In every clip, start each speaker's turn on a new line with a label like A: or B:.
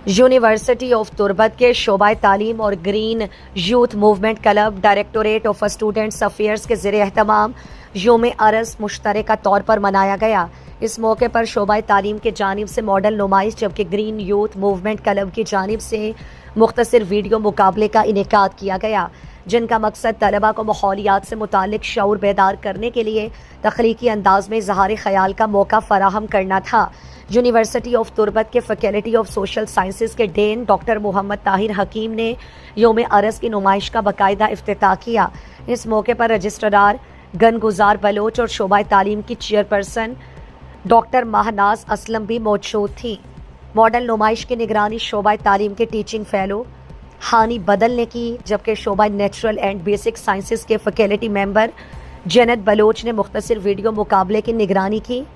A: University of Turbat के शोबा तालीम और green youth movement club directorate of students affairs के ज़ेर एहतमाम योम अरस मुश्तरका तौर पर मनाया गया। इस मौके पर शोबा तालीम की जानिब से मॉडल नुमाइश जबकि ग्रीन यूथ मूवमेंट क्लब की जानिब से मुख्तसर वीडियो मुकाबले का इनेकाद किया गया, जिनका मकसद तलबा को माहौलियात से मुतालिक शऊर बेदार करने के लिए तख्लीकी अंदाज में इजहार ख्याल का मौका फराहम करना था। यूनिवर्सिटी ऑफ तुर्बत के फैकल्टी ऑफ सोशल साइंसेज के डीन डॉक्टर मोहम्मद ताहिर हकीम ने योम अरस की नुमाइश का बाकायदा इफ्तिताह किया। इस मौके पर रजिस्ट्रार गनगुजार बलोच और शोबा तालीम की चेयरपर्सन डॉक्टर महनाज असलम भी मौजूद थी। मॉडल नुमाइश की निगरानी शोबा तालीम के टीचिंग फेलो हानी बदल ने की, जबकि शोबा नेचुरल एंड बेसिक साइंसेज के फैकल्टी मेंबर जन्नत बलोच ने मुख्तसर वीडियो मुकाबले की निगरानी की,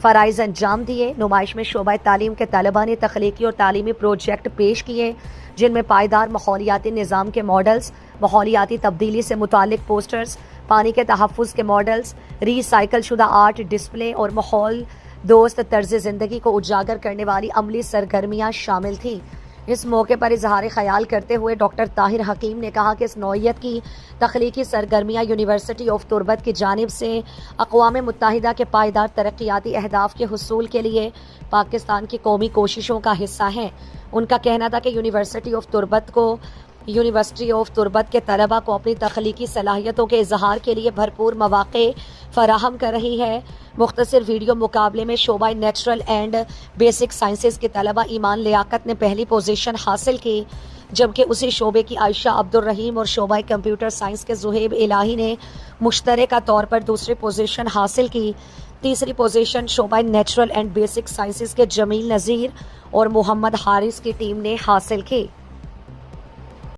A: फ़राइज़ अंजाम दिए। नुमाइश में शोबा तालीम के तलबा ने तख्लीकी और तालीमी प्रोजेक्ट पेश किए, जिनमें पायदार माहौलियाती निज़ाम के मॉडल्स, माहौलियाती तब्दीली से मुतालिक पोस्टर्स, पानी के तहफ़्फ़ुज़ के मॉडल्स, रीसाइकिल शुदा आर्ट डिस्प्ले और माहौल दोस्त तर्ज ज़िंदगी को उजागर करने वाली अमली सरगर्मियाँ शामिल थीं। इस मौके पर इजहार ख्याल करते हुए डॉक्टर ताहिर हकीम ने कहा कि इस नौइयत की तख्लीकी सरगर्मियाँ यूनिवर्सिटी ऑफ तुर्बत की जानिब से अक़वाम मुत्तहिदा के पायदार तरक्याती अहदाफ के हुसूल के लिए पाकिस्तान की कौमी कोशिशों का हिस्सा हैं। उनका कहना था कि यूनिवर्सिटी ऑफ तुर्बत के तलबा को अपनी तख्लीकी सलाहियतों के इजहार के लिए भरपूर मौक़े फराहम कर रही है। मुख्तसर वीडियो मुकाबले में शोबा नेचुरल एंड बेसिक साइंसेज के तलबा ईमान लियाकत ने पहली पोजीशन हासिल की, जबकि उसी शोबे की आयशा अब्दुल रहीम और शोबा कंप्यूटर साइंस के ज़ुहैब इलाही ने मुश्तरका तौर पर दूसरी पोजीशन हासिल की। तीसरी पोजीशन शोबा नेचुरल एंड बेसिक साइंसेज के जमील नज़ीर और मोहम्मद हारिस की टीम ने हासिल की।